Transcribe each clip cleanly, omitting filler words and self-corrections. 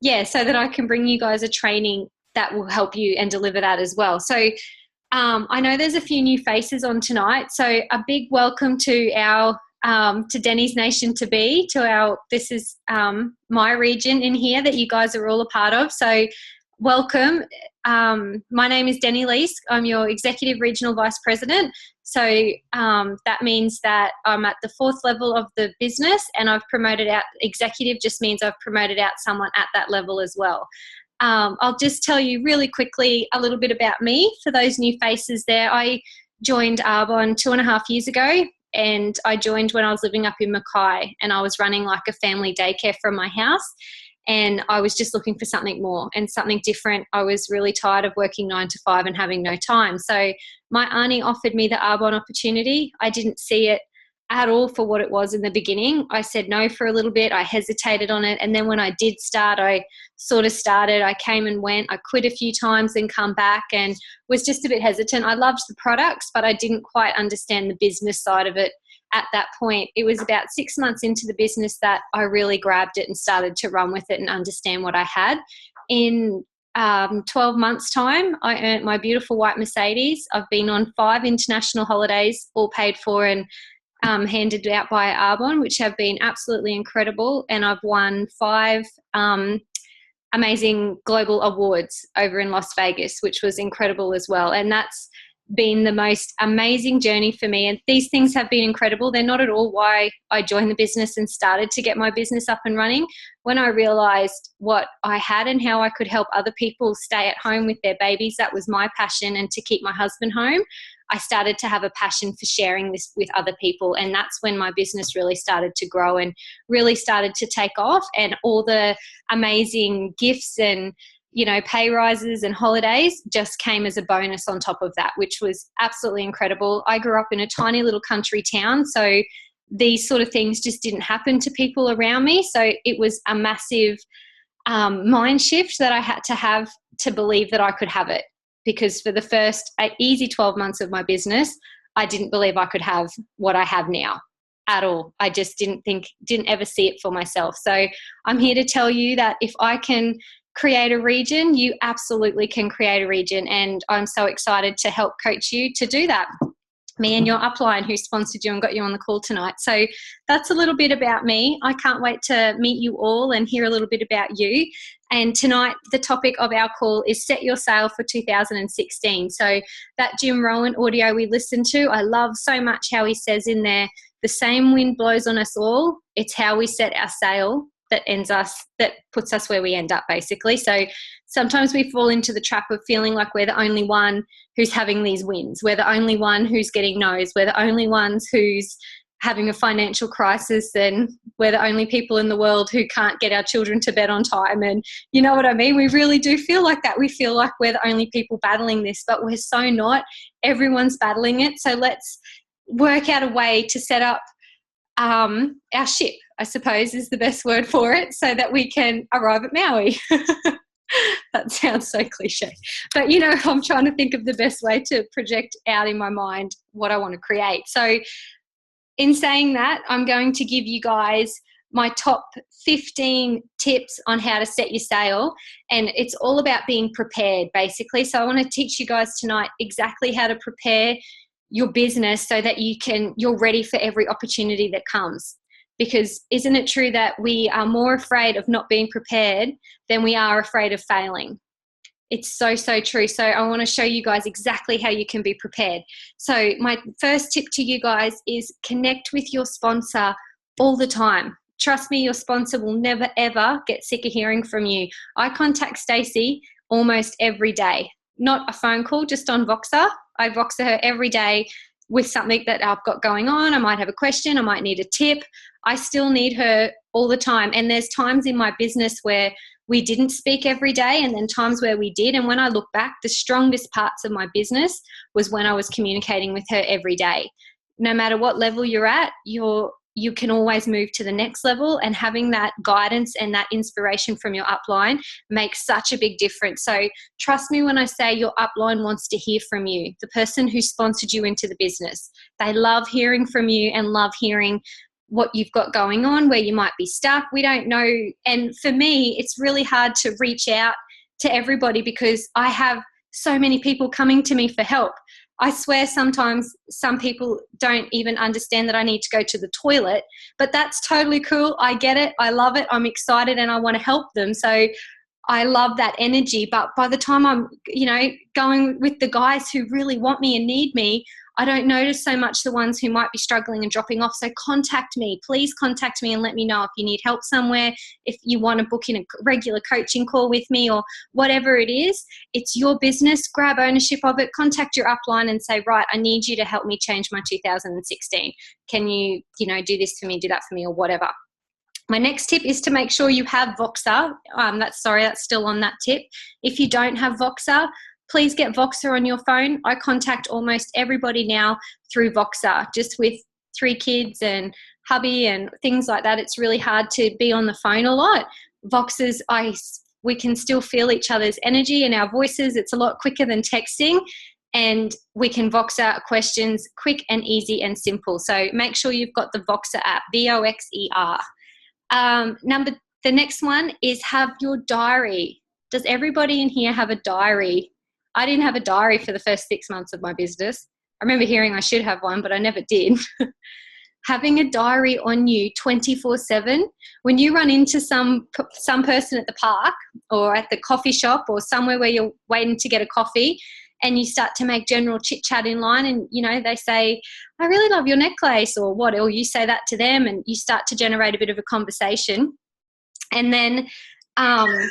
yeah, so that I can bring you guys a training that will help you and deliver that as well. So I know there's a few new faces on tonight, so a big welcome to our to Denny's Nation to be, to our, this is my region in here that you guys are all a part of. So welcome. My name is Denny Leask. I'm your Executive Regional Vice President. So that means that I'm at the fourth level of the business, and I've promoted out, executive just means I've promoted out someone at that level as well. I'll just tell you really quickly a little bit about me for those new faces there. I joined Arbonne 2.5 years ago, and I joined when I was living up in Mackay, and I was running like a family daycare from my house, and I was just looking for something more and something different. I was really tired of working 9 to 5 and having no time. So my auntie offered me the Arbonne opportunity. I didn't see it at all for what it was in the beginning. I said no for a little bit. I hesitated on it. And then when I did start, I sort of started. I came and went. I quit a few times and come back, and was just a bit hesitant. I loved the products, but I didn't quite understand the business side of it at that point. It was about 6 months into the business that I really grabbed it and started to run with it and understand what I had. In 12 months' time, I earned my beautiful white Mercedes. I've been on 5 international holidays, all paid for and handed out by Arbonne, which have been absolutely incredible. And I've won 5 amazing global awards over in Las Vegas, which was incredible as well. And that's been the most amazing journey for me. And these things have been incredible. They're not at all why I joined the business and started to get my business up and running. When I realized what I had and how I could help other people stay at home with their babies, that was my passion, and to keep my husband home, I started to have a passion for sharing this with other people. And that's when my business really started to grow and really started to take off. And all the amazing gifts and, you know, pay rises and holidays just came as a bonus on top of that, which was absolutely incredible. I grew up in a tiny little country town, so these sort of things just didn't happen to people around me. So it was a massive mind shift that I had to have to believe that I could have it. Because for the first easy 12 months of my business, I didn't believe I could have what I have now at all. I just didn't ever see it for myself. So I'm here to tell you that if I can create a region, you absolutely can create a region. And I'm so excited to help coach you to do that. Me and your upline who sponsored you and got you on the call tonight. So that's a little bit about me. I can't wait to meet you all and hear a little bit about you. And tonight, the topic of our call is Set Your Sail for 2016. So that Jim Rohn audio we listened to, I love so much how he says in there, the same wind blows on us all. It's how we set our sail that puts us where we end up, basically. So sometimes we fall into the trap of feeling like we're the only one who's having these wins. We're the only one who's getting no's. We're the only ones who's having a financial crisis, and we're the only people in the world who can't get our children to bed on time. And you know what I mean? We really do feel like that. We feel like we're the only people battling this, but we're so not. Everyone's battling it. So let's work out a way to set up our ship, I suppose is the best word for it, so that we can arrive at Maui. That sounds so cliche. But, you know, I'm trying to think of the best way to project out in my mind what I want to create. So in saying that, I'm going to give you guys my top 15 tips on how to set your sail. And it's all about being prepared, basically. So I want to teach you guys tonight exactly how to prepare your business so that you're ready for every opportunity that comes. Because isn't it true that we are more afraid of not being prepared than we are afraid of failing? It's so, so true. So I want to show you guys exactly how you can be prepared. So my first tip to you guys is connect with your sponsor all the time. Trust me, your sponsor will never, ever get sick of hearing from you. I contact Stacey almost every day. Not a phone call, just on Voxer. I Voxer her every day with something that I've got going on. I might have a question. I might need a tip. I still need her all the time. And there's times in my business where we didn't speak every day, and then times where we did. And when I look back, the strongest parts of my business was when I was communicating with her every day. No matter what level you're at, you can always move to the next level, and having that guidance and that inspiration from your upline makes such a big difference. So trust me when I say your upline wants to hear from you, the person who sponsored you into the business. They love hearing from you and love hearing what you've got going on, where you might be stuck. We don't know. And for me, it's really hard to reach out to everybody because I have so many people coming to me for help. I swear sometimes some people don't even understand that I need to go to the toilet, but that's totally cool. I get it. I love it. I'm excited and I want to help them. So I love that energy. But by the time I'm, going with the guys who really want me and need me, I don't notice so much the ones who might be struggling and dropping off. So contact me. Please contact me and let me know if you need help somewhere, if you want to book in a regular coaching call with me or whatever it is. It's your business. Grab ownership of it. Contact your upline and say, right, I need you to help me change my 2016. Can you, do this for me, do that for me, or whatever. My next tip is to make sure you have Voxer. That's still on that tip. If you don't have Voxer, please get Voxer on your phone. I contact almost everybody now through Voxer, just with 3 kids and hubby and things like that. It's really hard to be on the phone a lot. Voxers, we can still feel each other's energy and our voices. It's a lot quicker than texting, and we can Voxer questions quick and easy and simple. So make sure you've got the Voxer app, Voxer. The next one is have your diary. Does everybody in here have a diary? I didn't have a diary for the first 6 months of my business. I remember hearing I should have one, but I never did. Having a diary on you 24/7. When you run into some person at the park or at the coffee shop or somewhere where you're waiting to get a coffee, and you start to make general chit chat in line, and they say, I really love your necklace, or you say that to them, and you start to generate a bit of a conversation. And then hang on,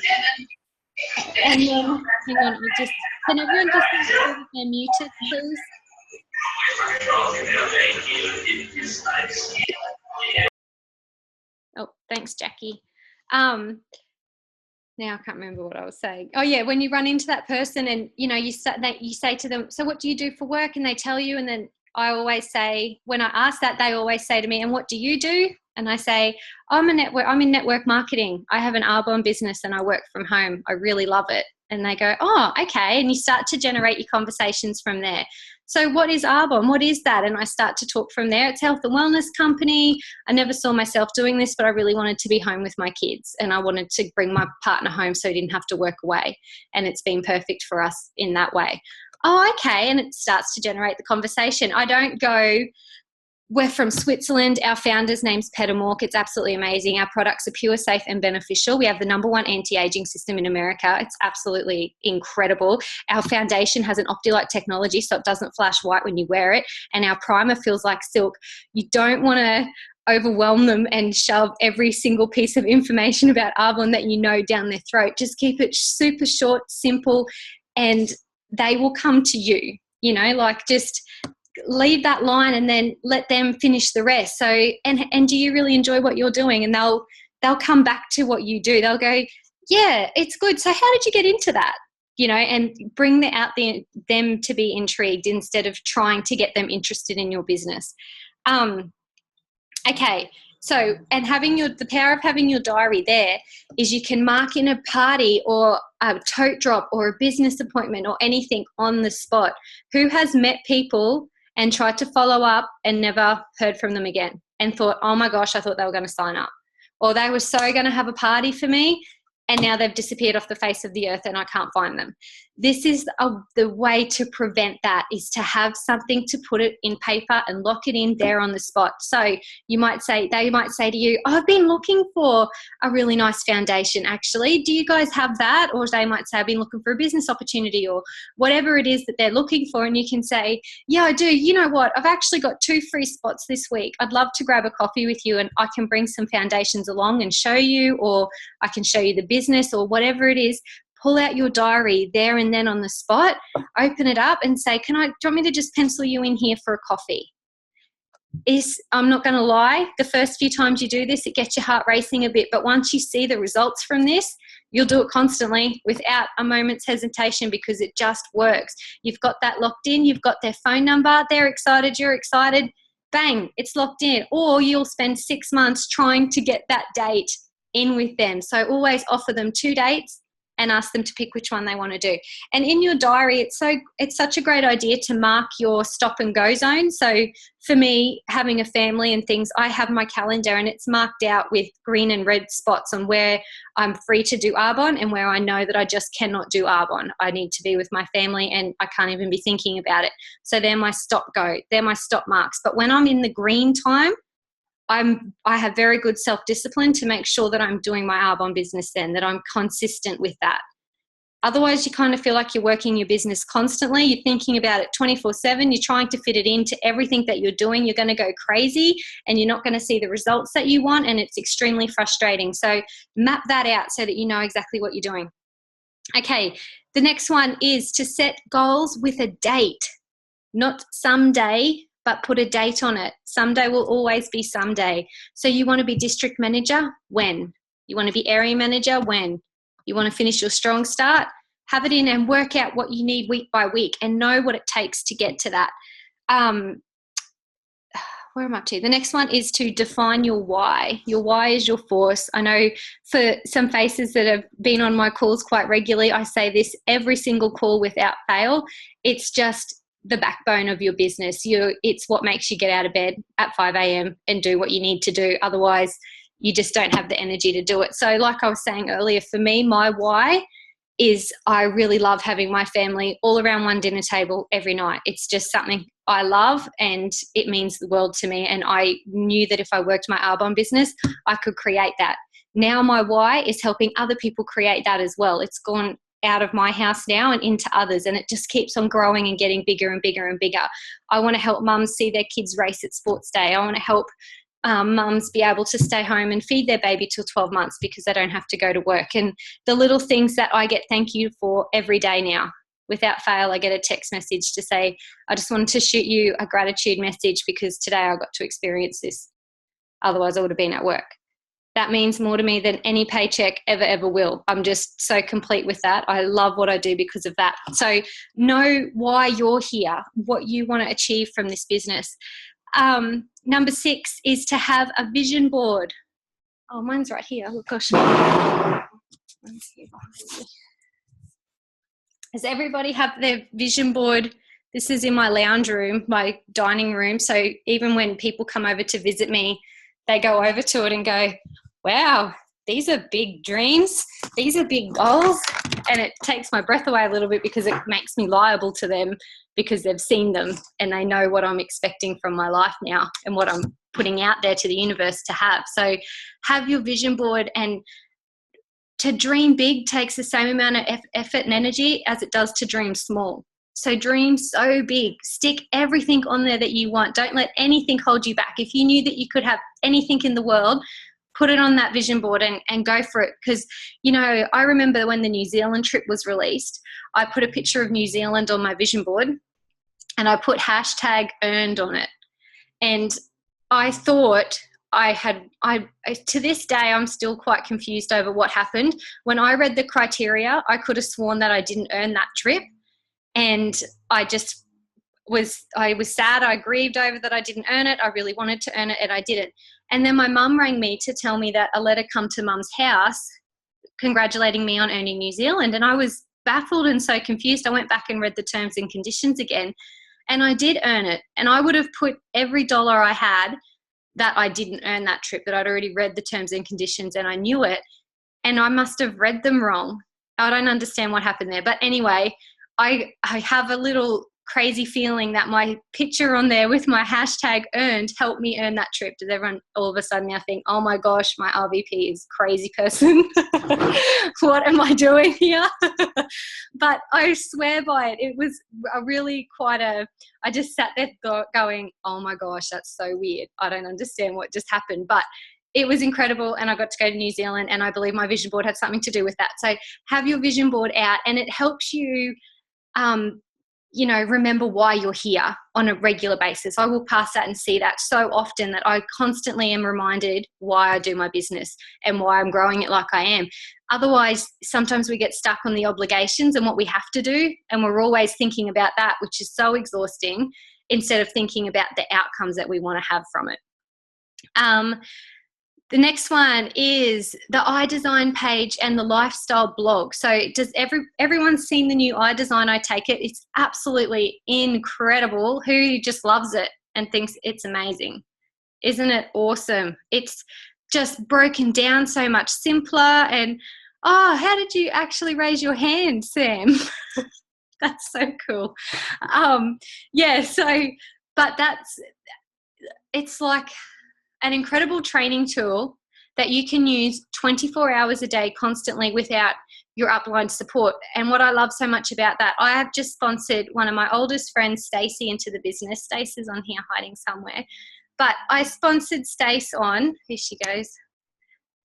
can everyone just make sure that they're muted, please? Oh, thanks, Jackie. Now I can't remember what I was saying. Oh yeah, when you run into that person and you say to them, so what do you do for work? And they tell you, and then I always say, when I ask that, they always say to me, and what do you do? And I say, I'm in network marketing. I have an Arbonne business and I work from home. I really love it. And they go, oh, okay. And you start to generate your conversations from there. So what is Arbonne? What is that? And I start to talk from there. It's a health and wellness company. I never saw myself doing this, but I really wanted to be home with my kids, and I wanted to bring my partner home so he didn't have to work away. And it's been perfect for us in that way. Oh, okay. And it starts to generate the conversation. I don't go, we're from Switzerland. Our founder's name's Peter Mork. It's absolutely amazing. Our products are pure, safe and beneficial. We have the #1 anti-aging system in America. It's absolutely incredible. Our foundation has an Optilite technology, so it doesn't flash white when you wear it. And our primer feels like silk. You don't want to overwhelm them and shove every single piece of information about Arbonne that down their throat. Just keep it super short, simple, and they will come to you. Just leave that line and then let them finish the rest. So, and do you really enjoy what you're doing? And they'll come back to what you do. They'll go, yeah, it's good. So how did you get into that? And bring them to be intrigued instead of trying to get them interested in your business. Okay. So, and the power of having your diary there is you can mark in a party or a tote drop or a business appointment or anything on the spot. Who has met people and tried to follow up and never heard from them again and thought, oh my gosh, I thought they were going to sign up, or they were so going to have a party for me and now they've disappeared off the face of the earth and I can't find them. This is the way to prevent that, is to have something to put it in paper and lock it in there on the spot. So they might say to you, I've been looking for a really nice foundation actually. Do you guys have that? Or they might say, I've been looking for a business opportunity, or whatever it is that they're looking for. And you can say, yeah, I do. You know what? I've actually got 2 free spots this week. I'd love to grab a coffee with you and I can bring some foundations along and show you, or I can show you the business or whatever it is. Pull out your diary there and then on the spot, open it up and say, do you want me to just pencil you in here for a coffee? I'm not going to lie, the first few times you do this, it gets your heart racing a bit. But once you see the results from this, you'll do it constantly without a moment's hesitation, because it just works. You've got that locked in. You've got their phone number. They're excited. You're excited. Bang, it's locked in. Or you'll spend 6 months trying to get that date in with them. So always offer them 2 dates and ask them to pick which one they want to do. And in your diary, it's such a great idea to mark your stop and go zone. So for me, having a family and things, I have my calendar and it's marked out with green and red spots on where I'm free to do Arbonne and where I know that I just cannot do Arbonne. I need to be with my family and I can't even be thinking about it. So they're my stop go. They're my stop marks. But when I'm in the green time, I have very good self-discipline to make sure that I'm doing my Arbonne business then, that I'm consistent with that. Otherwise, you kind of feel like you're working your business constantly. You're thinking about it 24/7. You're trying to fit it into everything that you're doing. You're going to go crazy and you're not going to see the results that you want, and it's extremely frustrating. So map that out so that you know exactly what you're doing. Okay, the next one is to set goals with a date, not someday, but put a date on it. Someday will always be someday. So you want to be district manager? When? You want to be area manager? When? You want to finish your strong start? Have it in and work out what you need week by week and know what it takes to get to that. Where am I up to? The next one is to define your why. Your why is your force. I know for some faces that have been on my calls quite regularly, I say this every single call without fail. It's just the backbone of your business. It's what makes you get out of bed at 5 a.m. and do what you need to do. Otherwise, you just don't have the energy to do it. So like I was saying earlier, for me, my why is I really love having my family all around one dinner table every night. It's just something I love and it means the world to me. And I knew that if I worked my Arbonne business, I could create that. Now my why is helping other people create that as well. It's gone out of my house now and into others, and it just keeps on growing and getting bigger and bigger and bigger. I want to help mums see their kids race at sports day. I want to help mums be able to stay home and feed their baby till 12 months because they don't have to go to work. And the little things that I get thank you for every day now. Without fail, I get a text message to say, I just wanted to shoot you a gratitude message because today I got to experience this. Otherwise I would have been at work. That means more to me than any paycheck ever will. I'm just so complete with that. I love what I do because of that. So know why you're here, what you want to achieve from this business. Number 6 is to have a vision board. Oh, mine's right here. Oh, gosh. Does everybody have their vision board? This is in my lounge room, my dining room. So even when people come over to visit me, they go over to it and go, wow, these are big dreams. These are big goals. And it takes my breath away a little bit because it makes me liable to them because they've seen them and they know what I'm expecting from my life now and what I'm putting out there to the universe to have. So have your vision board, and to dream big takes the same amount of effort and energy as it does to dream small. So dream so big. Stick everything on there that you want. Don't let anything hold you back. If you knew that you could have anything in the world, put it on that vision board and go for it. Because, you know, I remember when the New Zealand trip was released, I put a picture of New Zealand on my vision board and I put #earned on it. And I thought to this day, I'm still quite confused over what happened. When I read the criteria, I could have sworn that I didn't earn that trip. And I was sad. I grieved over that I didn't earn it. I really wanted to earn it and I didn't. And then my mum rang me to tell me that a letter come to mum's house congratulating me on earning New Zealand. And I was baffled and so confused. I went back and read the terms and conditions again, and I did earn it. And I would have put every dollar I had that I didn't earn that trip, that I'd already read the terms and conditions and I knew it. And I must have read them wrong. I don't understand what happened there. But anyway, I have a little crazy feeling that my picture on there with my #earned helped me earn that trip. Does everyone all of a sudden now think, oh my gosh, my RVP is crazy person. What am I doing here? But I swear by it. It was a really I just sat there going, oh my gosh, that's so weird. I don't understand what just happened. But it was incredible, and I got to go to New Zealand, and I believe my vision board had something to do with that. So have your vision board out, and it helps you remember why you're here on a regular basis. I will pass that and see that so often that I constantly am reminded why I do my business and why I'm growing it like I am. Otherwise, sometimes we get stuck on the obligations and what we have to do, and we're always thinking about that, which is so exhausting, instead of thinking about the outcomes that we want to have from it. The next one is the iDesign page and the lifestyle blog. So does everyone's seen the new iDesign, I take it? It's absolutely incredible. Who just loves it and thinks it's amazing? Isn't it awesome? It's just broken down so much simpler. And, oh, how did you actually raise your hand, Sam? That's so cool. Yeah, so, but it's like an incredible training tool that you can use 24 hours a day constantly without your upline support. And what I love so much about that, I have just sponsored one of my oldest friends, Stacey, into the business. Stacey's on here hiding somewhere. But I sponsored Stace on, here she goes.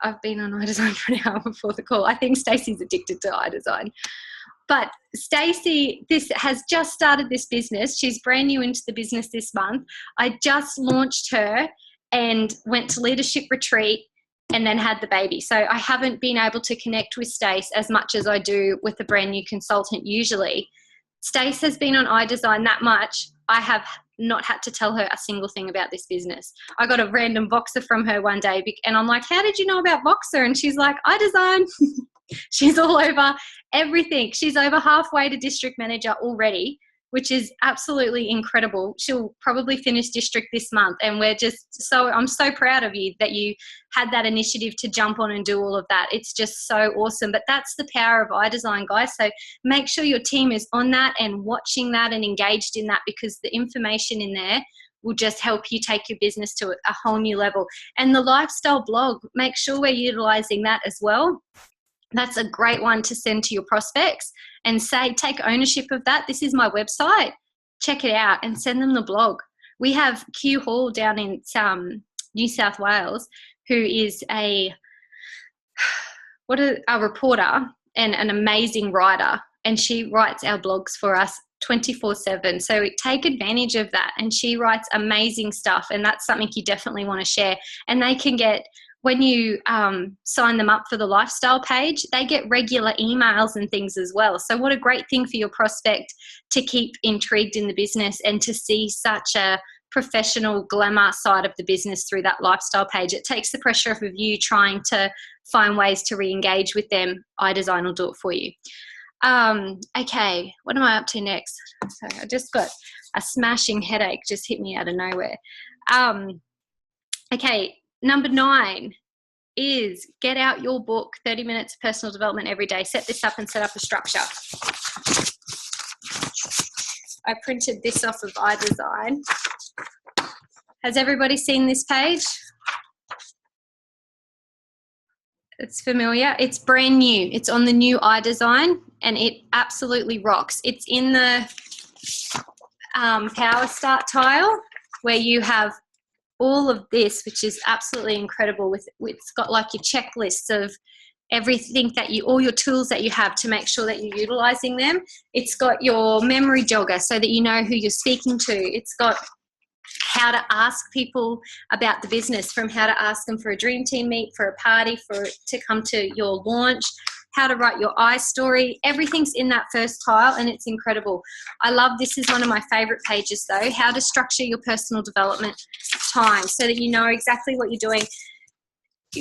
I've been on iDesign for an hour before the call. I think Stacey's addicted to iDesign. But Stacey, this has just started this business. She's brand new into the business this month. I just launched her and went to leadership retreat and then had the baby. So I haven't been able to connect with Stace as much as I do with a brand new consultant usually. Stace has been on iDesign that much. I have not had to tell her a single thing about this business. I got a random Voxer from her one day and I'm like, how did you know about Voxer? And she's like, iDesign. She's all over everything. She's over halfway to district manager already, which is absolutely incredible. She'll probably finish district this month. And I'm so proud of you that you had that initiative to jump on and do all of that. It's just so awesome. But that's the power of iDesign, guys. So make sure your team is on that and watching that and engaged in that, because the information in there will just help you take your business to a whole new level. And the lifestyle blog, make sure we're utilizing that as well. That's a great one to send to your prospects and say, take ownership of that. This is my website. Check it out and send them the blog. We have Q Hall down in New South Wales, who is a reporter and an amazing writer, and she writes our blogs for us 24/7. So take advantage of that. And she writes amazing stuff, and that's something you definitely want to share. And they can get, when you sign them up for the lifestyle page, they get regular emails and things as well. So what a great thing for your prospect to keep intrigued in the business and to see such a professional glamour side of the business through that lifestyle page. It takes the pressure off of you trying to find ways to re-engage with them. iDesign will do it for you. Okay, what am I up to next? So I just got a smashing headache, just hit me out of nowhere. Okay. Number 9 is get out your book, 30 minutes of personal development every day. Set this up and set up a structure. I printed this off of iDesign. Has everybody seen this page? It's familiar. It's brand new. It's on the new iDesign and it absolutely rocks. It's in the Power Start tile where you have all of this, which is absolutely incredible. It's got like your checklists of everything all your tools that you have to make sure that you're utilizing them. It's got your memory jogger so that you know who you're speaking to. It's got how to ask people about the business, from how to ask them for a dream team meet, for a party, to come to your launch, how to write your story. Everything's in that first tile and it's incredible. I love, this is one of my favorite pages though, how to structure your personal development time so that you know exactly what you're doing.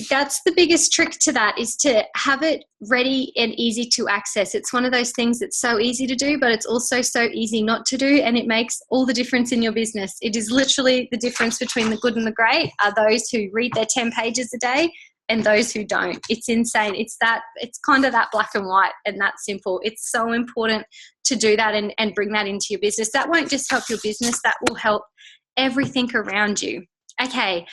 That's the biggest trick to that, is to have it ready and easy to access. It's one of those things that's so easy to do, but it's also so easy not to do, and it makes all the difference in your business. It is literally the difference between the good and the great are those who read their 10 pages a day and those who don't. It's insane. It's kind of that black and white and that simple. It's so important to do that and bring that into your business. That won't just help your business, that will help everything around you. Okay.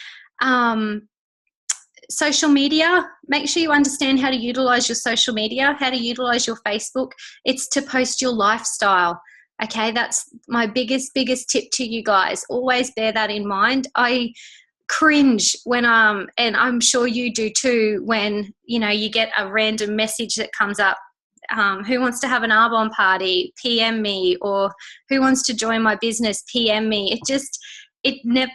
Social media, make sure you understand how to utilize your social media, how to utilize your Facebook. It's to post your lifestyle. Okay, that's my biggest tip to you guys. Always bear that in mind. I cringe when and I'm sure you do too, when you get a random message that comes up, who wants to have an Arbonne party, PM me, or who wants to join my business, PM me.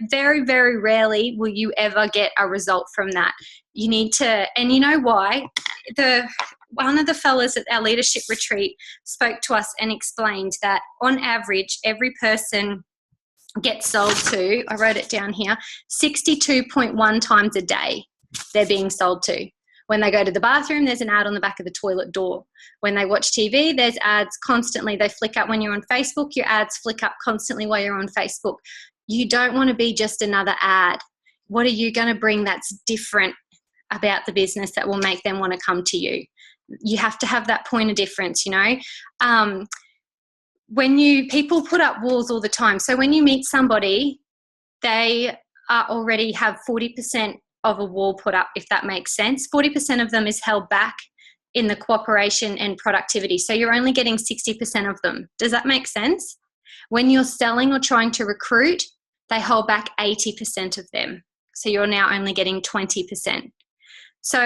Very, very rarely will you ever get a result from that. You need to, and you know why? One of the fellas at our leadership retreat spoke to us and explained that on average, every person gets sold to, I wrote it down here, 62.1 times a day. they're being sold to. When they go to the bathroom, there's an ad on the back of the toilet door. When they watch TV, there's ads constantly. They flick up when you're on Facebook, your ads flick up constantly while you're on Facebook. You don't want to be just another ad. What are you going to bring that's different about the business that will make them want to come to you? You have to have that point of difference, you know. People put up walls all the time. So when you meet somebody, they already have 40% of a wall put up, if that makes sense. 40% of them is held back in the cooperation and productivity. So you're only getting 60% of them. Does that make sense? When you're selling or trying to recruit, they hold back 80% of them. So you're now only getting 20%. So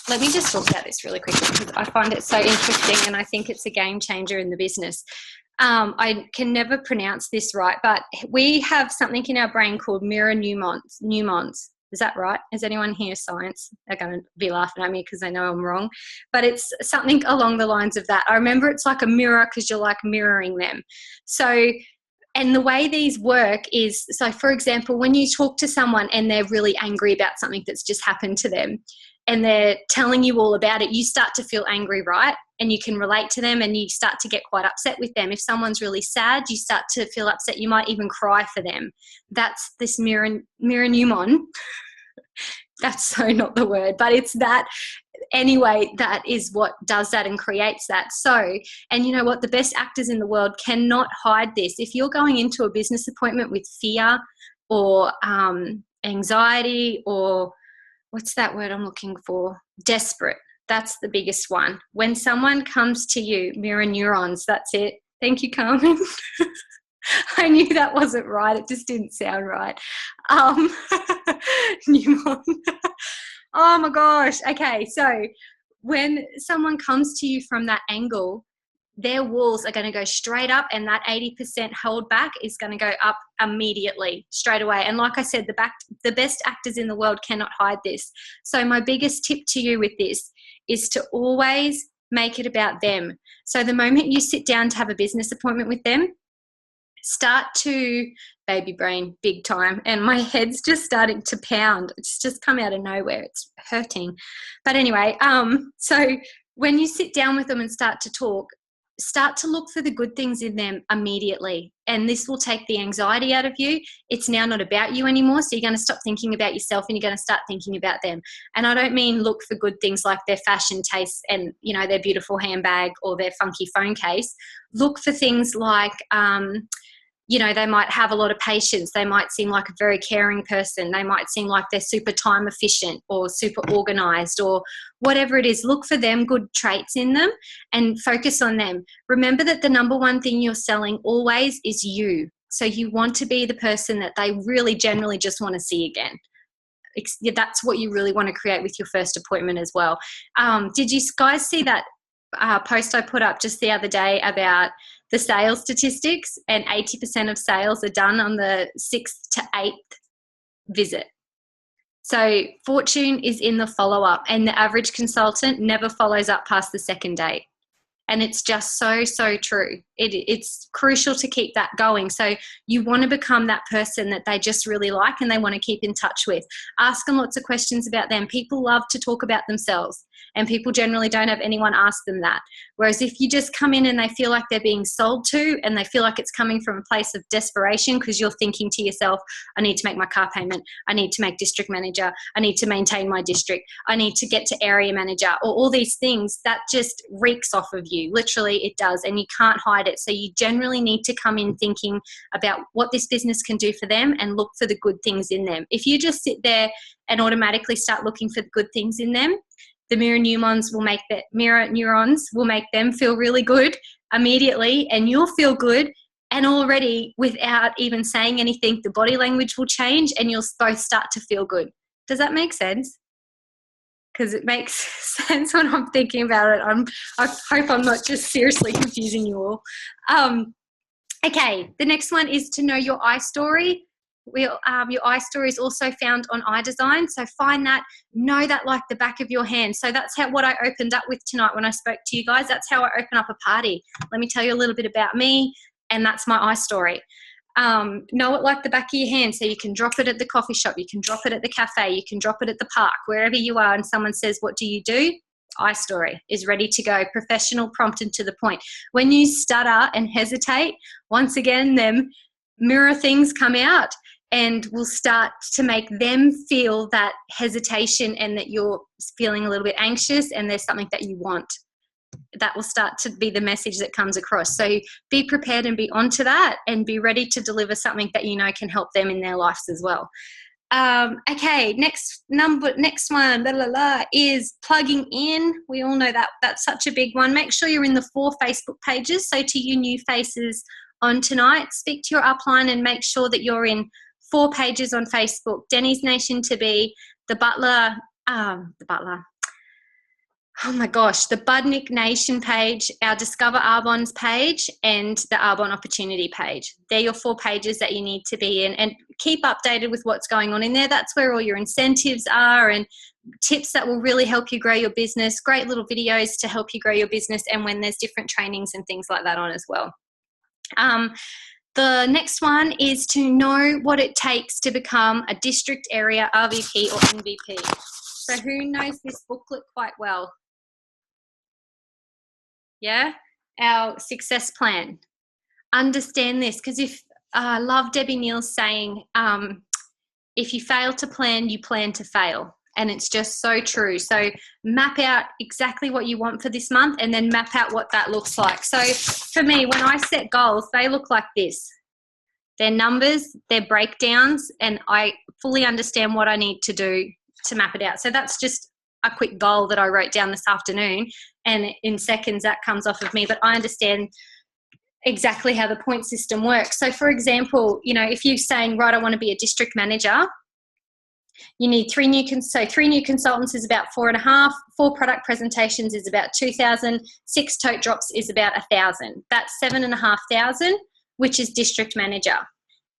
let me just talk about this really quickly because I find it so interesting and I think it's a game changer in the business. I can never pronounce this right, but we have something in our brain called mirror neurons. Is that right? Is anyone here science? They're going to be laughing at me because they know I'm wrong. But it's something along the lines of that. I remember it's like a mirror because you're like mirroring them. So, and the way these work is, so for example, when you talk to someone and they're really angry about something that's just happened to them and they're telling you all about it, you start to feel angry, right? And you can relate to them and you start to get quite upset with them. If someone's really sad, you start to feel upset. You might even cry for them. That's this mirror neuron. That's so not the word, but it's that. Anyway, that is what does that and creates that. So, and you know what? The best actors in the world cannot hide this. If you're going into a business appointment with fear or anxiety or what's that word I'm looking for? Desperate. That's the biggest one. When someone comes to you, mirror neurons, that's it. Thank you, Carmen. I knew that wasn't right. It just didn't sound right. Neuron. Oh my gosh. Okay. So when someone comes to you from that angle, their walls are going to go straight up and that 80% hold back is going to go up immediately, straight away. And like I said, the best actors in the world cannot hide this. So my biggest tip to you with this is to always make it about them. So the moment you sit down to have a business appointment with them, start to baby brain big time. And my head's just starting to pound. It's just come out of nowhere. It's hurting. But anyway, so when you sit down with them and start to talk, start to look for the good things in them immediately. And this will take the anxiety out of you. It's now not about you anymore. So you're going to stop thinking about yourself and you're going to start thinking about them. And I don't mean look for good things like their fashion tastes and, you know, their beautiful handbag or their funky phone case. Look for things like, you know, they might have a lot of patience. They might seem like a very caring person. They might seem like they're super time efficient or super organized or whatever it is. Look for them, good traits in them, and focus on them. Remember that the number one thing you're selling always is you. So you want to be the person that they really generally just want to see again. That's what you really want to create with your first appointment as well. Did you guys see that post I put up just the other day about the sales statistics? And 80% of sales are done on the 6th to 8th visit. So fortune is in the follow-up, and the average consultant never follows up past the second date. And it's just so, so true. It's crucial to keep that going. So you want to become that person that they just really like and they want to keep in touch with. Ask them lots of questions about them. People love to talk about themselves, and people generally don't have anyone ask them that. Whereas if you just come in and they feel like they're being sold to and they feel like it's coming from a place of desperation because you're thinking to yourself, I need to make my car payment, I need to make district manager, I need to maintain my district, I need to get to area manager, or all these things, that just reeks off of you. Literally it does, and you can't hide it. So you generally need to come in thinking about what this business can do for them and look for the good things in them. If you just sit there and automatically start looking for the good things in them, the mirror neurons will make them feel really good immediately, and you'll feel good. And already, without even saying anything, the body language will change and you'll both start to feel good. Does that make sense? Because it makes sense when I'm thinking about it. I hope I'm not just seriously confusing you all. Okay, the next one is to know your I story. Your I story is also found on iDesign. So find that, know that like the back of your hand. So that's what I opened up with tonight when I spoke to you guys. That's how I open up a party. Let me tell you a little bit about me, and that's my I story. Know it like the back of your hand, so you can drop it at the coffee shop, you can drop it at the cafe, you can drop it at the park, wherever you are, and someone says, what do you do? iStory is ready to go, professional, prompt, and to the point. When you stutter and hesitate, once again, them mirror things come out and will start to make them feel that hesitation and that you're feeling a little bit anxious and there's something that you want. That will start to be the message that comes across. So be prepared and be onto that and be ready to deliver something that you know can help them in their lives as well. Okay, next one is plugging in. We all know that that's such a big one. Make sure you're in the 4 Facebook pages. So to you new faces on tonight, speak to your upline and make sure that you're in 4 pages on Facebook. Denny's Nation to be the Budnick Nation page, our Discover Arbonne's page, and the Arbonne Opportunity page. They're your 4 pages that you need to be in, and keep updated with what's going on in there. That's where all your incentives are and tips that will really help you grow your business, great little videos to help you grow your business, and when there's different trainings and things like that on as well. The next one is to know what it takes to become a district area RVP or MVP. So who knows this booklet quite well? Yeah, our success plan. Understand this, because I love Debbie Neal's saying, if you fail to plan, you plan to fail. And it's just so true. So map out exactly what you want for this month and then map out what that looks like. So for me, when I set goals, they look like this. They're numbers, they're breakdowns, and I fully understand what I need to do to map it out. So that's just a quick goal that I wrote down this afternoon, and in seconds that comes off of me, but I understand exactly how the point system works. So for example, you know, if you're saying, right, I want to be a district manager, you need 3 new consultants is about 4.5, 4 product presentations is about 2,000, 6 tote drops is about 1,000. That's 7,500, which is district manager.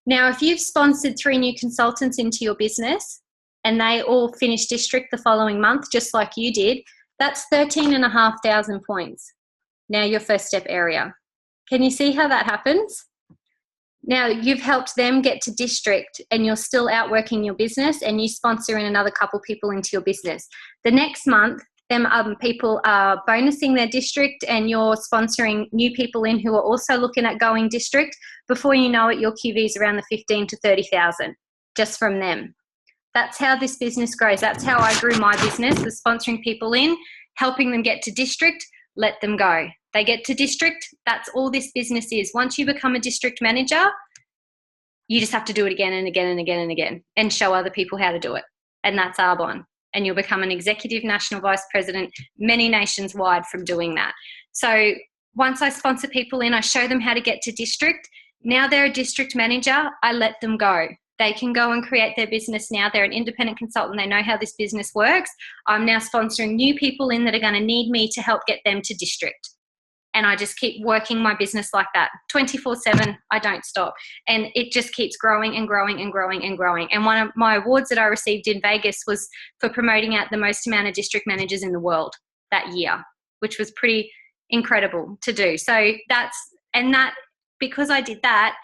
Now, if you've sponsored 3 new consultants into your business and they all finish district the following month, just like you did, that's 13,500 points. Now your first step area. Can you see how that happens? Now you've helped them get to district and you're still out working your business and you sponsor in another couple people into your business. The next month, them people are bonusing their district and you're sponsoring new people in who are also looking at going district. Before you know it, your QV is around the 15 to 30,000 just from them. That's how this business grows. That's how I grew my business, was sponsoring people in, helping them get to district, let them go. They get to district, that's all this business is. Once you become a district manager, you just have to do it again and again and again and again and show other people how to do it. And that's Arbonne. And you'll become an executive national vice president, many nations wide from doing that. So once I sponsor people in, I show them how to get to district. Now they're a district manager, I let them go. They can go and create their business now. They're an independent consultant. They know how this business works. I'm now sponsoring new people in that are going to need me to help get them to district. And I just keep working my business like that. 24/7, I don't stop. And it just keeps growing and growing and growing and growing. And one of my awards that I received in Vegas was for promoting out the most amount of district managers in the world that year, which was pretty incredible to do. So because I did that,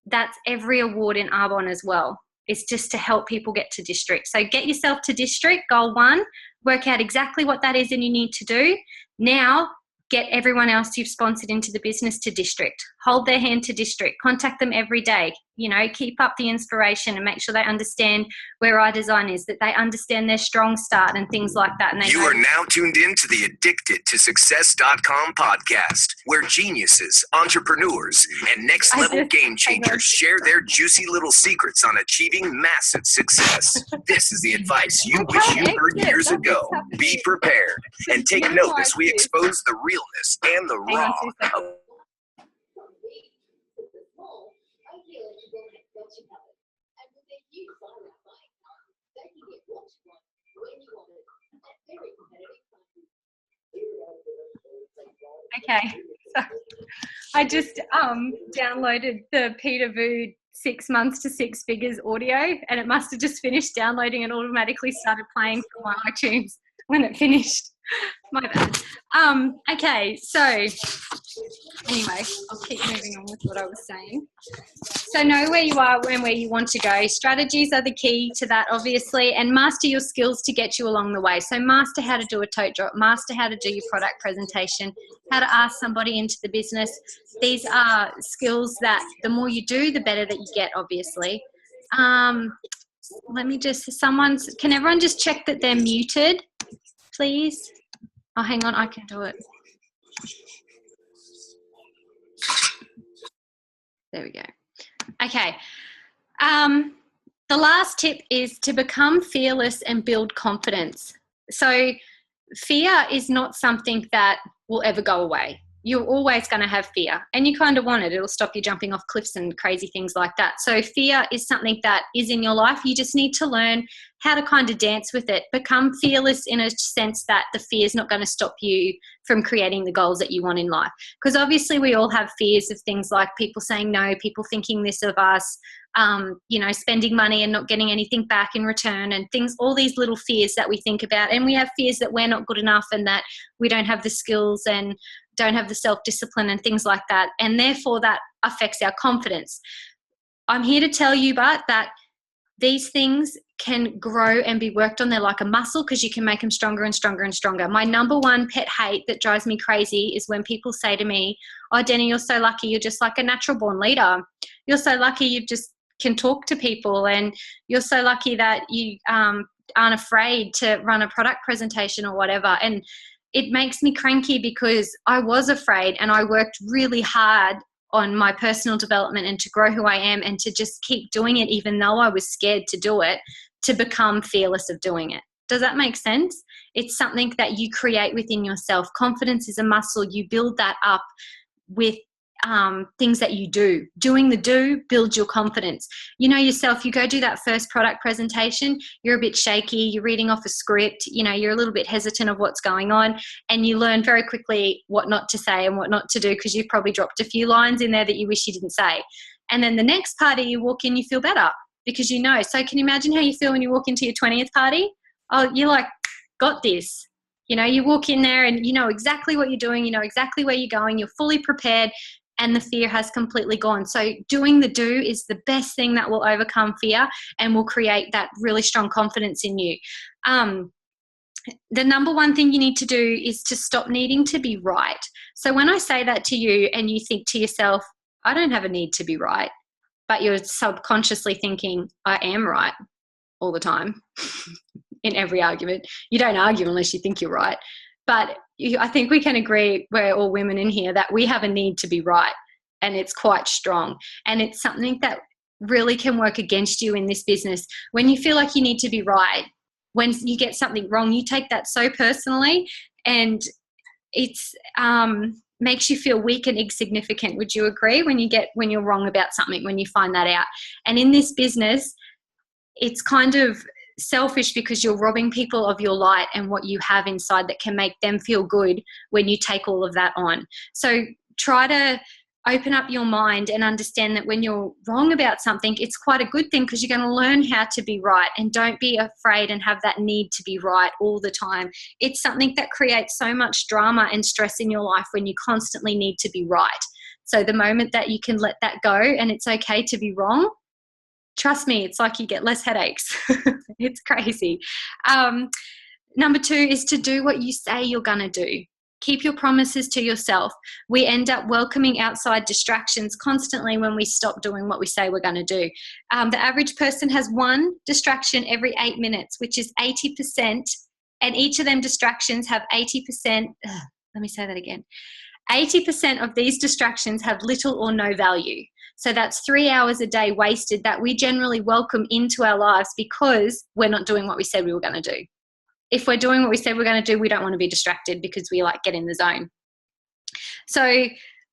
that's every award in Arbonne as well. It's just to help people get to district. So get yourself to district, goal 1, work out exactly what that is and you need to do. Now, get everyone else you've sponsored into the business to district. Hold their hand to district. Contact them every day. You know, keep up the inspiration and make sure they understand where iDesign is, that they understand their strong start and things like that. And you are now tuned in to the Addicted to Success.com podcast, where geniuses, entrepreneurs, and next-level game changers share their juicy little secrets on achieving massive success. This is the advice you wish you heard years ago. Be prepared and take note as we expose the realness and the raw of Okay, so I just downloaded the Peter Vu 6 months to 6 figures audio, and it must have just finished downloading and automatically started playing from my iTunes when it finished. My bad. Okay, so Anyway, I'll keep moving on with what I was saying. So know where you are and where you want to go. Strategies are the key to that, obviously, and master your skills to get you along the way. So master how to do a tote drop, master how to do your product presentation, how to ask somebody into the business. These are skills that the more you do, the better that you get, obviously. Let me just, can everyone just check that they're muted, please? Oh, hang on, I can do it. There we go. Okay. The last tip is to become fearless and build confidence. So fear is not something that will ever go away. You're always going to have fear, and you kind of want it. It'll stop you jumping off cliffs and crazy things like that. So fear is something that is in your life. You just need to learn how to kind of dance with it. Become fearless in a sense that the fear is not going to stop you from creating the goals that you want in life. Because obviously we all have fears of things like people saying no, people thinking this of us, spending money and not getting anything back in return, and things, all these little fears that we think about. And we have fears that we're not good enough and that we don't have the skills and don't have the self-discipline and things like that. And therefore that affects our confidence. I'm here to tell you, Bart, that these things can grow and be worked on. They're like a muscle because you can make them stronger and stronger and stronger. My number one pet hate that drives me crazy is when people say to me, oh, Denny, you're so lucky. You're just like a natural born leader. You're so lucky you just can talk to people, and you're so lucky that you aren't afraid to run a product presentation or whatever. And it makes me cranky because I was afraid, and I worked really hard on my personal development and to grow who I am and to just keep doing it even though I was scared to do it, to become fearless of doing it. Does that make sense? It's something that you create within yourself. Confidence is a muscle. You build that up with things that you do. Doing the do builds your confidence. You know yourself, you go do that first product presentation, you're a bit shaky, you're reading off a script, you're a little bit hesitant of what's going on, and you learn very quickly what not to say and what not to do because you've probably dropped a few lines in there that you wish you didn't say. And then the next party you walk in, you feel better because you know. So can you imagine how you feel when you walk into your 20th party? Oh, you're like, got this. You walk in there and you know exactly what you're doing, you know exactly where you're going, you're fully prepared, and the fear has completely gone. So doing the do is the best thing that will overcome fear and will create that really strong confidence in you. The number one thing you need to do is to stop needing to be right. So when I say that to you and you think to yourself, I don't have a need to be right, but you're subconsciously thinking, I am right all the time in every argument. You don't argue unless you think you're right. But I think we can agree, we're all women in here, that we have a need to be right, and it's quite strong. And it's something that really can work against you in this business. When you feel like you need to be right, when you get something wrong, you take that so personally, and it's makes you feel weak and insignificant. Would you agree? When you're wrong about something, when you find that out. And in this business, it's kind of selfish because you're robbing people of your light and what you have inside that can make them feel good when you take all of that on. So try to open up your mind and understand that when you're wrong about something, it's quite a good thing because you're going to learn how to be right, and don't be afraid and have that need to be right all the time. It's something that creates so much drama and stress in your life when you constantly need to be right. So the moment that you can let that go and it's okay to be wrong, trust me, it's like you get less headaches. It's crazy. Number 2 is to do what you say you're going to do. Keep your promises to yourself. We end up welcoming outside distractions constantly when we stop doing what we say we're going to do. The average person has one distraction every 8 minutes, which is 80%, and each of them distractions have 80%. Let me say that again. 80% of these distractions have little or no value. So that's 3 hours a day wasted that we generally welcome into our lives because we're not doing what we said we were going to do. If we're doing what we said we're going to do, we don't want to be distracted because we get in the zone. So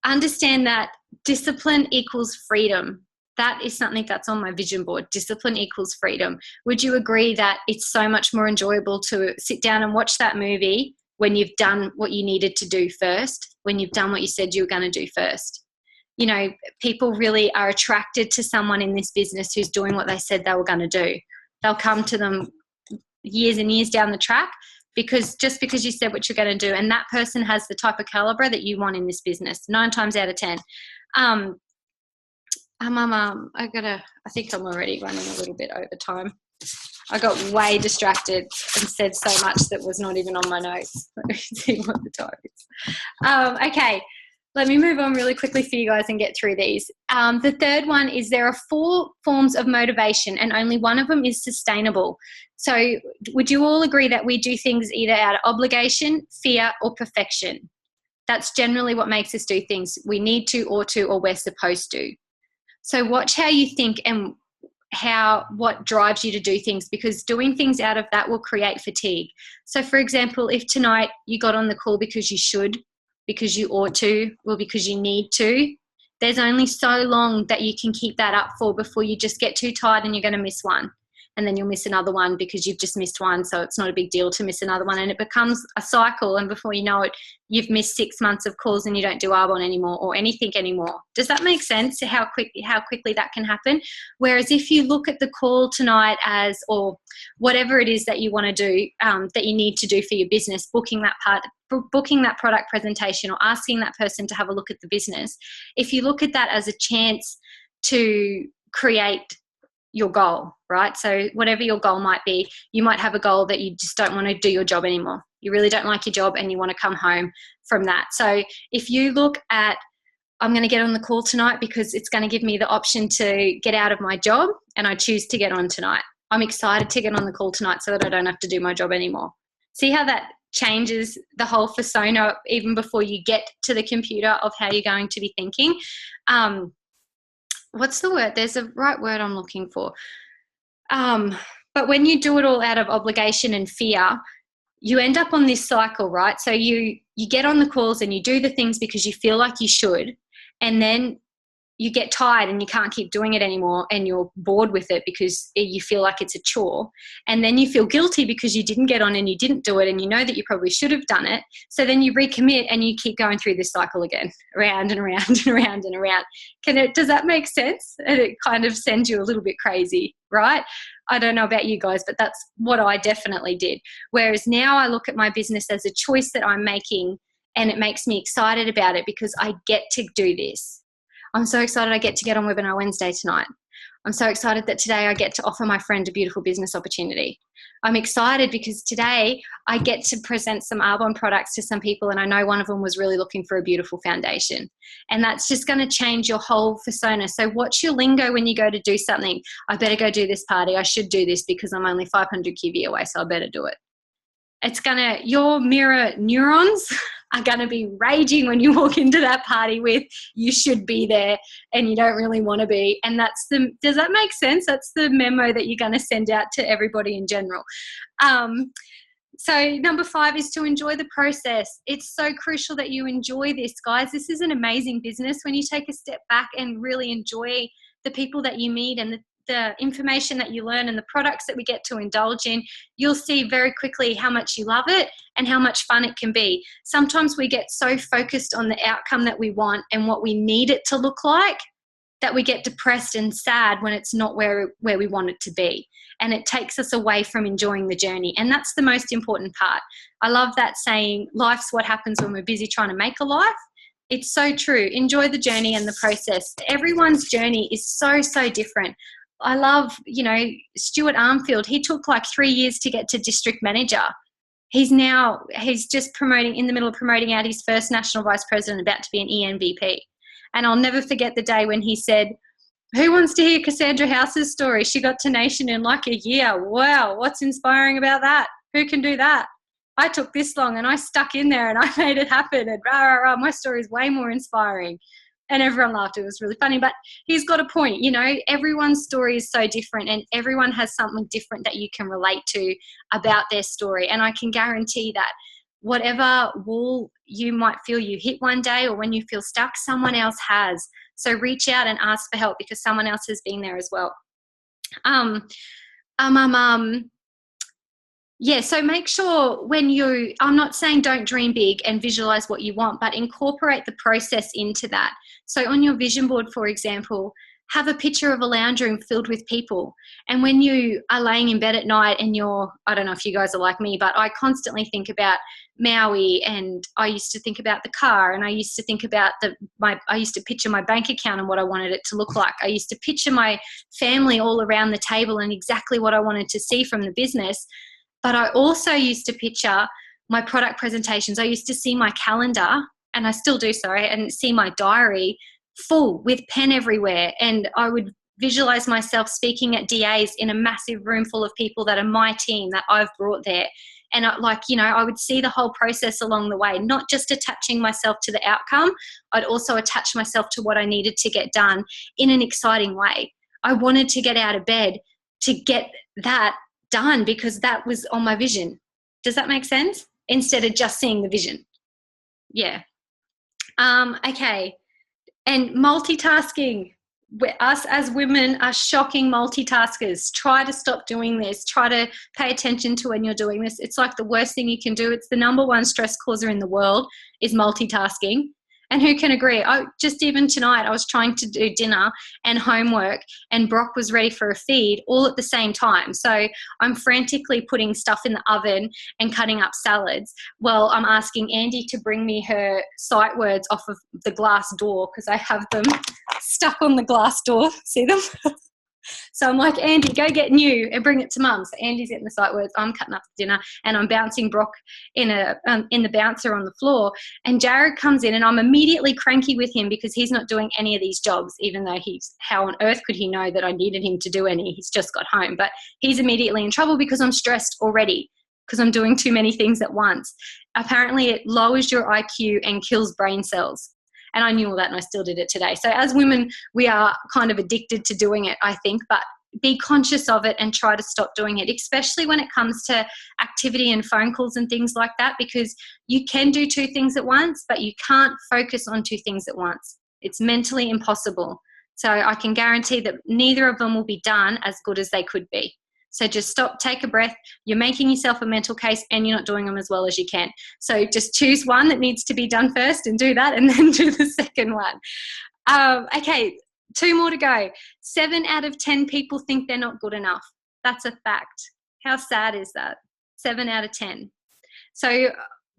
understand that discipline equals freedom. That is something that's on my vision board. Discipline equals freedom. Would you agree that it's so much more enjoyable to sit down and watch that movie when you've done what you needed to do first, when you've done what you said you were going to do first? People really are attracted to someone in this business who's doing what they said they were going to do. They'll come to them years and years down the track because just because you said what you're going to do, and that person has the type of caliber that you want in this business 9 times out of 10. I think I'm already running a little bit over time. I got way distracted and said so much that was not even on my notes. Let me see what the time is. Okay, let me move on really quickly for you guys and get through these. The third one is there are 4 forms of motivation and only one of them is sustainable. So would you all agree that we do things either out of obligation, fear, or perfection? That's generally what makes us do things. We need to, or we're supposed to. So watch how you think and what drives you to do things, because doing things out of that will create fatigue. So for example, if tonight you got on the call because you should, because you ought to, or because you need to, there's only so long that you can keep that up for before you just get too tired and you're going to miss one. And then you'll miss another one because you've just missed one. So it's not a big deal to miss another one. And it becomes a cycle. And before you know it, you've missed 6 months of calls and you don't do Arbonne anymore or anything anymore. Does that make sense? How quickly that can happen? Whereas if you look at the call tonight as, or whatever it is that you want to do, that you need to do for your business, booking that product presentation or asking that person to have a look at the business, if you look at that as a chance to create your goal, right? So whatever your goal might be, you might have a goal that you just don't want to do your job anymore. You really don't like your job and you want to come home from that. So if you look at, I'm going to get on the call tonight because it's going to give me the option to get out of my job, and I choose to get on tonight. I'm excited to get on the call tonight so that I don't have to do my job anymore. See how that changes the whole persona even before you get to the computer of how you're going to be thinking. What's the word? There's a right word I'm looking for. But when you do it all out of obligation and fear, you end up on this cycle, right? So you get on the calls and you do the things because you feel like you should, and then you get tired and you can't keep doing it anymore and you're bored with it because you feel like it's a chore. And then you feel guilty because you didn't get on and you didn't do it and you know that you probably should have done it. So then you recommit and you keep going through this cycle again, around and around and around and around. Does that make sense? And it kind of sends you a little bit crazy, right? I don't know about you guys, but that's what I definitely did. Whereas now I look at my business as a choice that I'm making, and it makes me excited about it because I get to do this. I'm so excited I get to get on Webinar Wednesday tonight. I'm so excited that today I get to offer my friend a beautiful business opportunity. I'm excited because today I get to present some Arbonne products to some people, and I know one of them was really looking for a beautiful foundation. And that's just going to change your whole persona. So watch your lingo when you go to do something. I better go do this party. I should do this because I'm only 500 QB away, so I better do it. Your mirror neurons are going to be raging when you walk into that party with you should be there and you don't really want to be. And does that make sense? That's the memo that you're going to send out to everybody in general. So number 5 is to enjoy the process. It's so crucial that you enjoy this, guys. This is an amazing business. When you take a step back and really enjoy the people that you meet and the information that you learn and the products that we get to indulge in, you'll see very quickly how much you love it and how much fun it can be. Sometimes we get so focused on the outcome that we want and what we need it to look like that we get depressed and sad when it's not where we want it to be. And it takes us away from enjoying the journey. And that's the most important part. I love that saying, life's what happens when we're busy trying to make a life. It's so true. Enjoy the journey and the process. Everyone's journey is so, so different. I love, Stuart Armfield. He took like 3 years to get to district manager. He's just in the middle of promoting out his first national vice president, about to be an ENVP. And I'll never forget the day when he said, "Who wants to hear Cassandra House's story? She got to nation in like a year. Wow, what's inspiring about that? Who can do that? I took this long and I stuck in there and I made it happen. And rah, rah, rah, my story is way more inspiring." And everyone laughed. It was really funny. But he's got a point. Everyone's story is so different and everyone has something different that you can relate to about their story. And I can guarantee that whatever wall you might feel you hit one day or when you feel stuck, someone else has. So reach out and ask for help because someone else has been there as well. So make sure I'm not saying don't dream big and visualize what you want, but incorporate the process into that. So on your vision board, for example, have a picture of a lounge room filled with people. And when you are laying in bed at night and I don't know if you guys are like me, but I constantly think about Maui, and I used to think about the car, and I used to think about I used to picture my bank account and what I wanted it to look like. I used to picture my family all around the table and exactly what I wanted to see from the business. But I also used to picture my product presentations. I used to see my calendar, and I still do so, and see my diary full with pen everywhere. And I would visualize myself speaking at DAs in a massive room full of people that are my team that I've brought there. And I would see the whole process along the way, not just attaching myself to the outcome. I'd also attach myself to what I needed to get done in an exciting way. I wanted to get out of bed to get that done because that was on my vision. Does that make sense? Instead of just seeing the vision. Yeah. Okay. And multitasking. Us as women are shocking multitaskers. Try to stop doing this. Try to pay attention to when you're doing this. It's like the worst thing you can do. It's the number one stress causer in the world is multitasking. And who can agree? Just even tonight, I was trying to do dinner and homework, and Brock was ready for a feed all at the same time. So I'm frantically putting stuff in the oven and cutting up salads. Well, I'm asking Andy to bring me her sight words off of the glass door because I have them stuck on the glass door. See them? So I'm like, Andy, go get new and bring it to mum. So Andy's getting the sight words. I'm cutting up dinner, and I'm bouncing Brock in the bouncer on the floor. And Jared comes in, and I'm immediately cranky with him because he's not doing any of these jobs, even though how on earth could he know that I needed him to do any? He's just got home. But he's immediately in trouble because I'm stressed already because I'm doing too many things at once. Apparently it lowers your IQ and kills brain cells. And I knew all that, and I still did it today. So as women, we are kind of addicted to doing it, I think, but be conscious of it and try to stop doing it, especially when it comes to activity and phone calls and things like that, because you can do two things at once, but you can't focus on two things at once. It's mentally impossible. So I can guarantee that neither of them will be done as good as they could be. So just stop, take a breath. You're making yourself a mental case and you're not doing them as well as you can. So just choose one that needs to be done first and do that, and then do the second one. Okay, 2 more to go. 7 out of 10 people think they're not good enough. That's a fact. How sad is that? 7 out of 10. So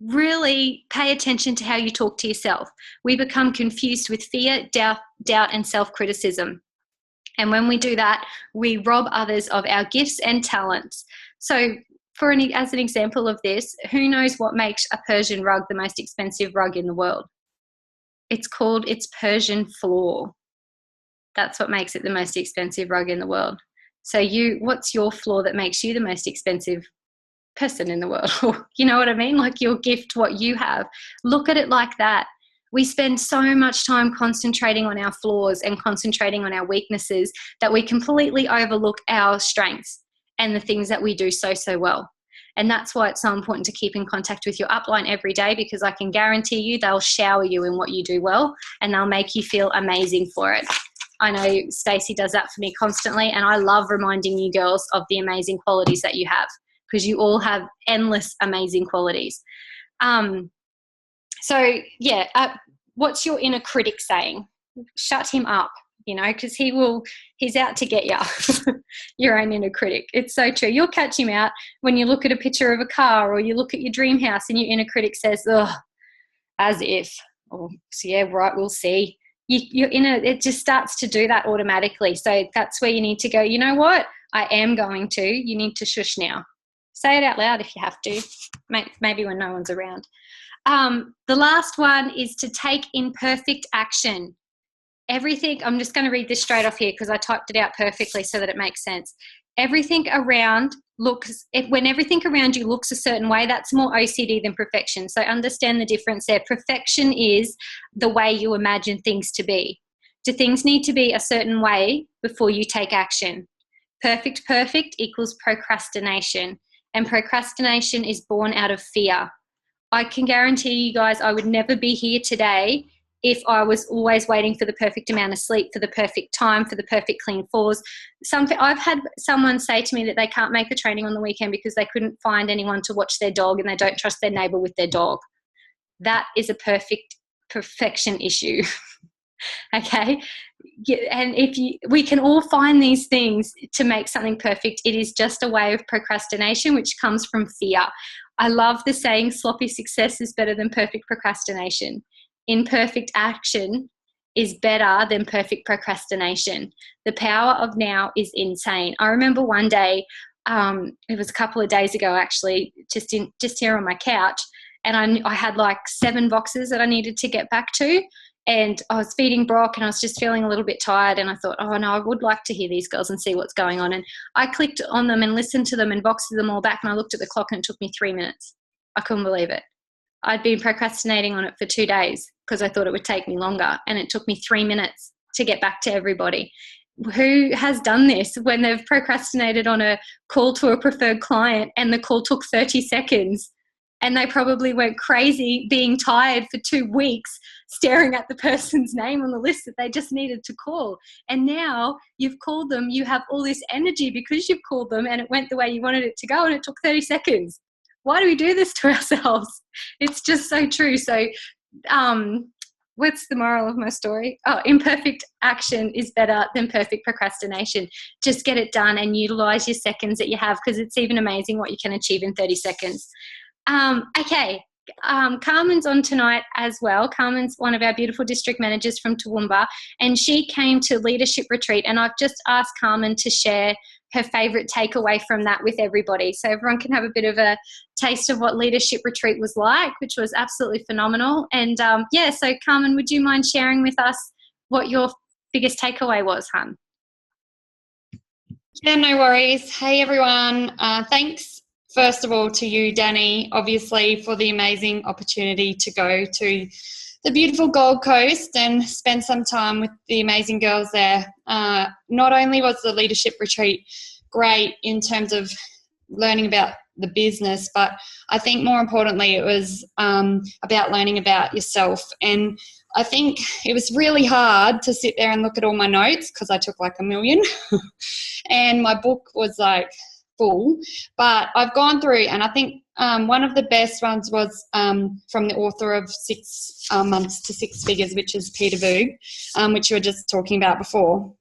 really pay attention to how you talk to yourself. We become confused with fear, doubt, and self-criticism. And when we do that, we rob others of our gifts and talents. So as an example of this, who knows what makes a Persian rug the most expensive rug in the world? It's Persian floor. That's what makes it the most expensive rug in the world. So what's your flaw that makes you the most expensive person in the world? You know what I mean? Like your gift, what you have. Look at it like that. We spend so much time concentrating on our flaws and concentrating on our weaknesses that we completely overlook our strengths and the things that we do so well. And that's why it's so important to keep in contact with your upline every day, because I can guarantee you they'll shower you in what you do well and they'll make you feel amazing for it. I know Stacey does that for me constantly, and I love reminding you girls of the amazing qualities that you have, because you all have endless amazing qualities. What's your inner critic saying? Shut him up, because he's out to get you. Your own inner critic. It's so true. You'll catch him out when you look at a picture of a car or you look at your dream house and your inner critic says, "Ugh, as if." Oh, so yeah, right, we'll see. It just starts to do that automatically. So that's where you need to go, you know what? I am going to. You need to shush now. Say it out loud if you have to, maybe when no one's around. The last one is to take imperfect action. Everything, I'm just going to read this straight off here because I typed it out perfectly so that it makes sense. When everything around you looks a certain way, that's more OCD than perfection. So understand the difference there. Perfection is the way you imagine things to be. Do things need to be a certain way before you take action? Perfect equals procrastination. And procrastination is born out of fear. I can guarantee you guys I would never be here today if I was always waiting for the perfect amount of sleep, for the perfect time, for the perfect clean floors. I've had someone say to me that they can't make a training on the weekend because they couldn't find anyone to watch their dog and they don't trust their neighbour with their dog. That is a perfection issue. Okay. And we can all find these things to make something perfect. It is just a way of procrastination, which comes from fear. I love the saying, sloppy success is better than perfect procrastination. Imperfect action is better than perfect procrastination. The power of now is insane. I remember one day, it was a couple of days ago actually, just here on my couch, and I had like 7 boxes that I needed to get back to. And I was feeding Brock and I was just feeling a little bit tired, and I thought, oh no, I would like to hear these girls and see what's going on. And I clicked on them and listened to them and boxed them all back, and I looked at the clock and it took me 3 minutes. I couldn't believe it. I'd been procrastinating on it for 2 days because I thought it would take me longer, and it took me 3 minutes to get back to everybody. Who has done this when they've procrastinated on a call to a preferred client and the call took 30 seconds? And they probably went crazy being tired for 2 weeks, staring at the person's name on the list that they just needed to call. And now you've called them, you have all this energy because you've called them and it went the way you wanted it to go and it took 30 seconds. Why do we do this to ourselves? It's just so true. So what's the moral of my story? Oh, imperfect action is better than perfect procrastination. Just get it done and utilize your seconds that you have, because it's even amazing what you can achieve in 30 seconds. Okay. Carmen's on tonight as well. Carmen's one of our beautiful district managers from Toowoomba, and she came to Leadership Retreat, and I've just asked Carmen to share her favourite takeaway from that with everybody, so everyone can have a bit of a taste of what Leadership Retreat was like, which was absolutely phenomenal. And so Carmen, would you mind sharing with us what your biggest takeaway was, hon? Yeah, no worries. Hey everyone, thanks first of all to you, Danny, obviously for the amazing opportunity to go to the beautiful Gold Coast and spend some time with the amazing girls there. Not only was the Leadership Retreat great in terms of learning about the business, but I think more importantly it was about learning about yourself. And I think it was really hard to sit there and look at all my notes because I took like 1 million and my book was like full, but I've gone through, and I think one of the best ones was from the author of 6 Months to Six Figures, which is Peter Voog, which you were just talking about before.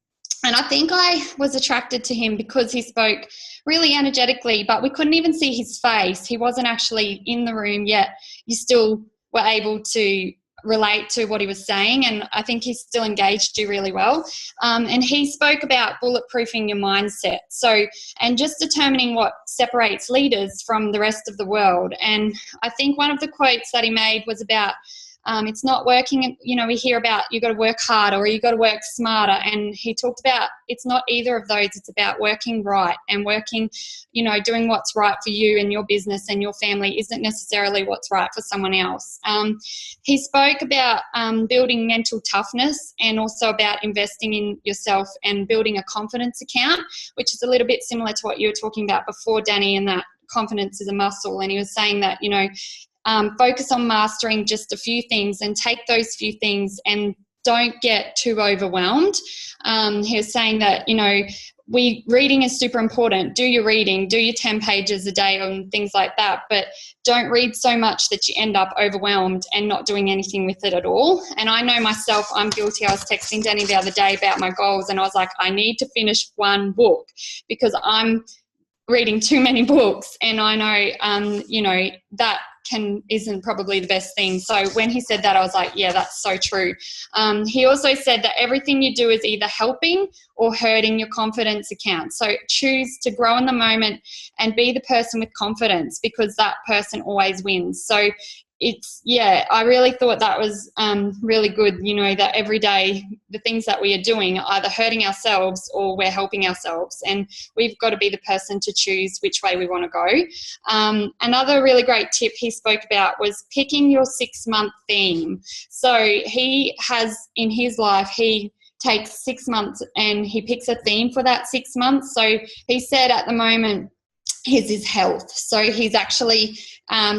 And I think I was attracted to him because he spoke really energetically, but we couldn't even see his face. He wasn't actually in the room yet. You still were able to relate to what he was saying, and I think he still engaged you really well. And he spoke about bulletproofing your mindset, and just determining what separates leaders from the rest of the world. And I think one of the quotes that he made was about it's not working, we hear about you got to work harder or you got to work smarter, and he talked about it's not either of those. It's about working right, and working, doing what's right for you and your business and your family isn't necessarily what's right for someone else. He spoke about building mental toughness, and also about investing in yourself and building a confidence account, which is a little bit similar to what you were talking about before, Danny, and that confidence is a muscle. And he was saying that, focus on mastering just a few things and take those few things and don't get too overwhelmed. He was saying that, reading is super important. Do your reading, do your 10 pages a day and things like that, but don't read so much that you end up overwhelmed and not doing anything with it at all. And I know myself, I'm guilty. I was texting Danny the other day about my goals, and I was like, I need to finish 1 book because I'm reading too many books, and I know, that isn't probably the best thing. So when he said that, I was like, yeah, that's so true. He also said that everything you do is either helping or hurting your confidence account. So choose to grow in the moment and be the person with confidence, because that person always wins. So I really thought that was really good, that every day the things that we are doing are either hurting ourselves or we're helping ourselves, and we've got to be the person to choose which way we want to go. Another really great tip he spoke about was picking your 6-month theme. So he has in his life, he takes 6 months and he picks a theme for that 6 months. So he said at the moment his is health. So he's actually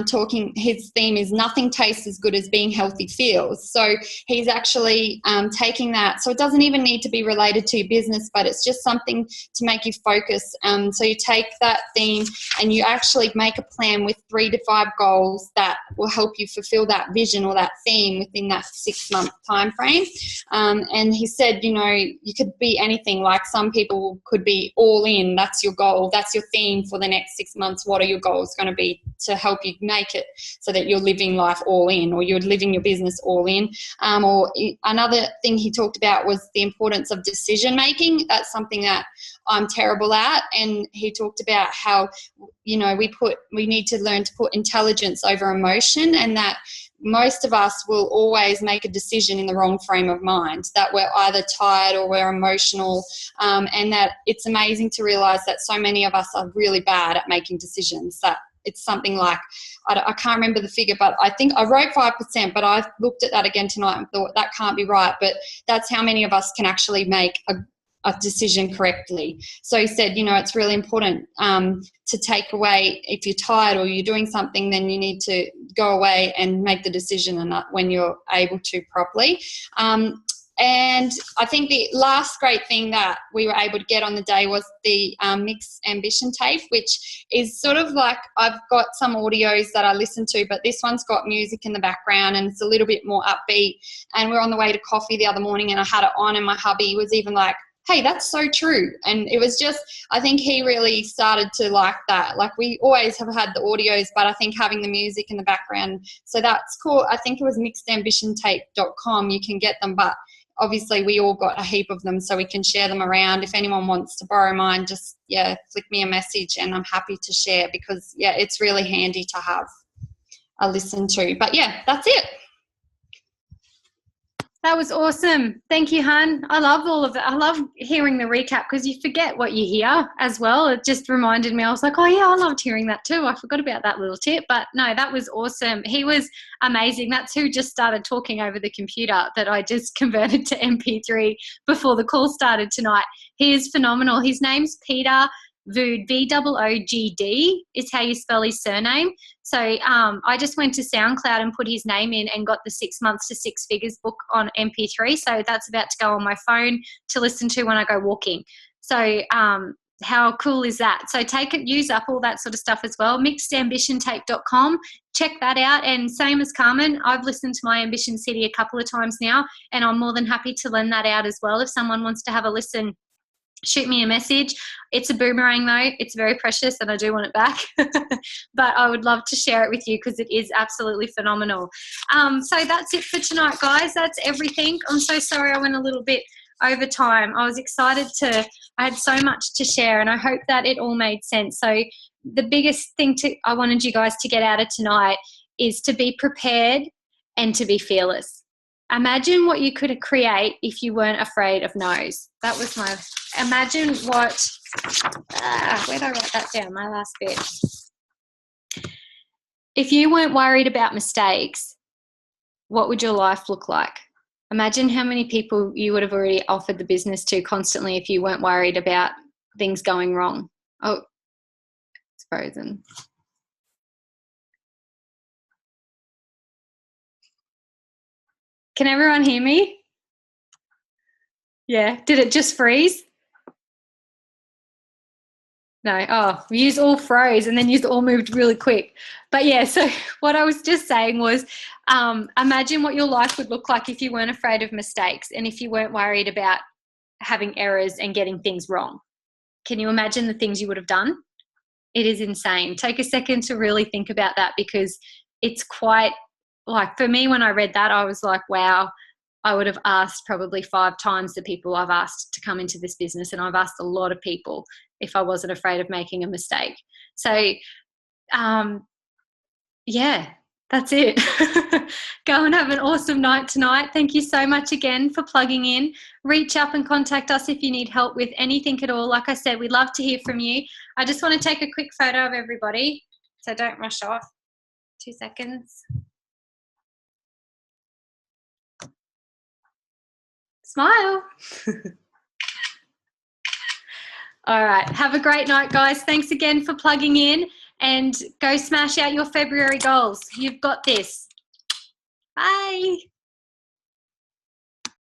talking, his theme is nothing tastes as good as being healthy feels. So he's actually taking that. So it doesn't even need to be related to your business, but it's just something to make you focus. So you take that theme and you actually make a plan with 3 to 5 goals that will help you fulfill that vision or that theme within that 6-month time frame. And he said, you know, you could be anything. Like some people could be all in. That's your goal. That's your theme for the next 6 months. What are your goals going to be to help you make it so that you're living life all in, or you're living your business all in? Or another thing he talked about was the importance of decision making. That's something that I'm terrible at. And he talked about how, you know, we need to learn to put intelligence over emotion, and that most of us will always make a decision in the wrong frame of mind, that we're either tired or we're emotional, and that it's amazing to realize that so many of us are really bad at making decisions. That it's something like, I can't remember the figure, but I think I wrote 5%, but I looked at that again tonight and thought that can't be right. But that's how many of us can actually make a decision correctly. So he said, you know, it's really important to take away, if you're tired or you're doing something, then you need to go away and make the decision, and when you're able to properly. And I think the last great thing that we were able to get on the day was the Mixed Ambition tape, which is sort of like, I've got some audios that I listen to, but this one's got music in the background and it's a little bit more upbeat. And we're on the way to coffee the other morning and I had it on, and my hubby was even like, hey, that's so true. And it was just, I think he really started to like that. Like, we always have had the audios, but I think having the music in the background. So that's cool. I think it was mixedambitiontape.com. You can get them, but obviously we all got a heap of them, so we can share them around. If anyone wants to borrow mine, just, flick me a message and I'm happy to share, because, it's really handy to have a listen to. But, that's it. That was awesome. Thank you, Hun. I love all of that. I love hearing the recap because you forget what you hear as well. It just reminded me. I was like, oh, yeah, I loved hearing that too. I forgot about that little tip. But no, that was awesome. He was amazing. That's who just started talking over the computer that I just converted to MP3 before the call started tonight. He is phenomenal. His name's Peter Voogd, Voogd is how you spell his surname. So I just went to SoundCloud and put his name in and got the 6 months to six figures book on MP3. So that's about to go on my phone to listen to when I go walking. So how cool is that? So take it, use up all that sort of stuff as well. Mixedambitiontape.com. Check that out. And same as Carmen, I've listened to my Ambition City a couple of times now, and I'm more than happy to lend that out as well. If someone wants to have a listen, shoot me a message. It's a boomerang though. It's very precious and I do want it back. But I would love to share it with you because it is absolutely phenomenal. So that's it for tonight, guys. That's everything. I'm so sorry I went a little bit over time. I was excited I had so much to share, and I hope that it all made sense. So the biggest thing I wanted you guys to get out of tonight is to be prepared and to be fearless. Imagine what you could create if you weren't afraid of no's. That was imagine what, where did I write that down, my last bit. If you weren't worried about mistakes, what would your life look like? Imagine how many people you would have already offered the business to constantly if you weren't worried about things going wrong. Oh, it's frozen. Can everyone hear me? Yeah. Did it just freeze? No. Oh, yous all froze and then yous all moved really quick. But yeah, so what I was just saying was imagine what your life would look like if you weren't afraid of mistakes and if you weren't worried about having errors and getting things wrong. Can you imagine the things you would have done? It is insane. Take a second to really think about that, because it's quite, like, for me, when I read that, I was like, wow, I would have asked probably 5 times the people I've asked to come into this business. And I've asked a lot of people if I wasn't afraid of making a mistake. So, yeah, that's it. Go and have an awesome night tonight. Thank you so much again for plugging in. Reach up and contact us if you need help with anything at all. Like I said, we'd love to hear from you. I just want to take a quick photo of everybody, so don't rush off. 2 seconds. Smile. All right. Have a great night, guys. Thanks again for plugging in. and go smash out your February goals. You've got this. Bye.